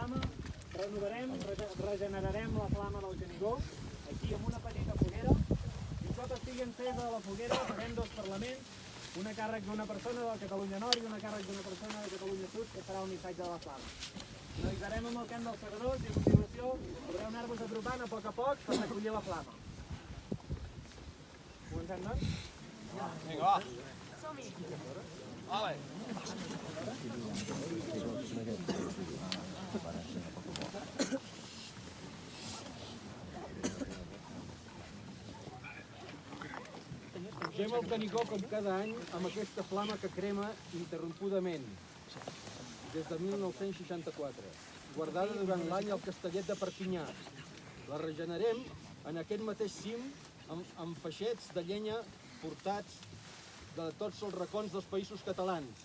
flama, regenerarem la flama del Canigó, aquí amb una petita foguera, i tot estigui encesa de la foguera, farem dos parlaments, una càrrec d'una persona de Catalunya Nord i una càrrec d'una persona de Catalunya Sud, que serà el missatge de la flama. Analitzarem amb el camp dels segadors i a continuació podreu anar-vos apropant a poc per recollir la flama. Comencem, doncs? Vinga, va. Som-hi. Vale. Pugem el Canigó com cada any amb aquesta flama que crema interrompudament des de 1964, guardada durant l'any al Castellet de Perpinyà. La regenerem en aquest mateix cim amb feixets de llenya portats de tots els racons dels països catalans,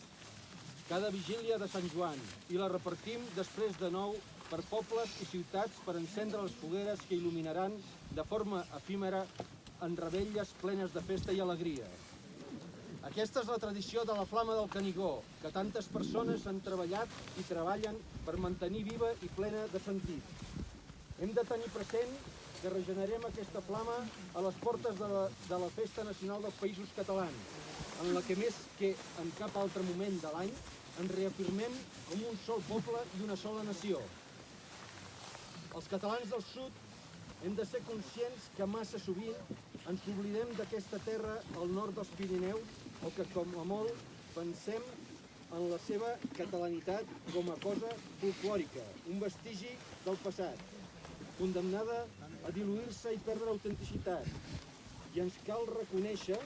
cada vigília de Sant Joan, i la repartim després de nou per pobles i ciutats per encendre les fogueres que il·luminaran de forma efímera en revetlles plenes de festa i alegria. Aquesta és la tradició de la flama del Canigó, que tantes persones han treballat i treballen per mantenir viva i plena de sentit. Hem de tenir present que regenerem aquesta flama a les portes de la Festa Nacional dels Països Catalans, en la que més que en cap altre moment de l'any ens reafirmem com un sol poble i una sola nació. Els catalans del sud hem de ser conscients que massa sovint ens oblidem d'aquesta terra al nord dels Pirineus o que com a molt pensem en la seva catalanitat com a cosa folclòrica, un vestigi del passat, condemnada a diluir-se i perdre autenticitat. I ens cal reconèixer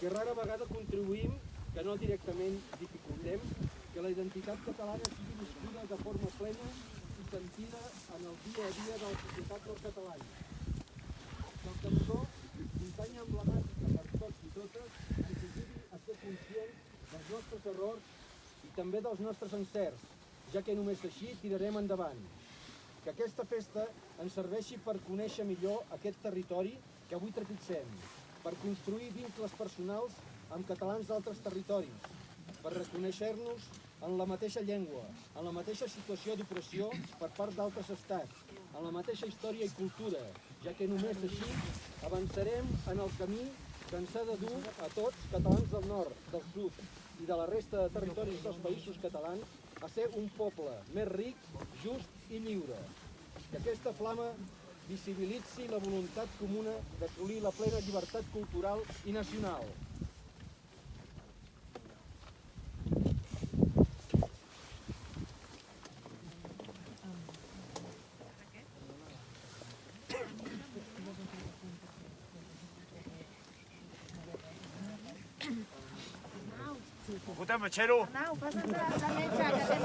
que rara vegada contribuïm, que no directament dificultem, que la identitat catalana sigui viscuda de forma plena i sentida en el dia a dia de la societat dels catalans. El Canigó, muntanya emblemàtica per tots i totes, ens ajudi a ser conscients dels nostres errors i també dels nostres encerts, ja que només així tirarem endavant. Que aquesta festa ens serveixi per conèixer millor aquest territori que avui trepitgem, per construir vincles personals amb catalans d'altres territoris, per reconèixer-nos en la mateixa llengua, en la mateixa situació d'opressió per part d'altres estats, en la mateixa història i cultura, ja que només així avançarem en el camí que ens ha de dur a tots, catalans del nord, del sud i de la resta de territoris dels països catalans, a ser un poble més ric, just i lliure. Que aquesta flama visibilitzi la voluntat comuna d'assolir la plena llibertat cultural i nacional. Puta, machero! Anau, posa't la metge, que tens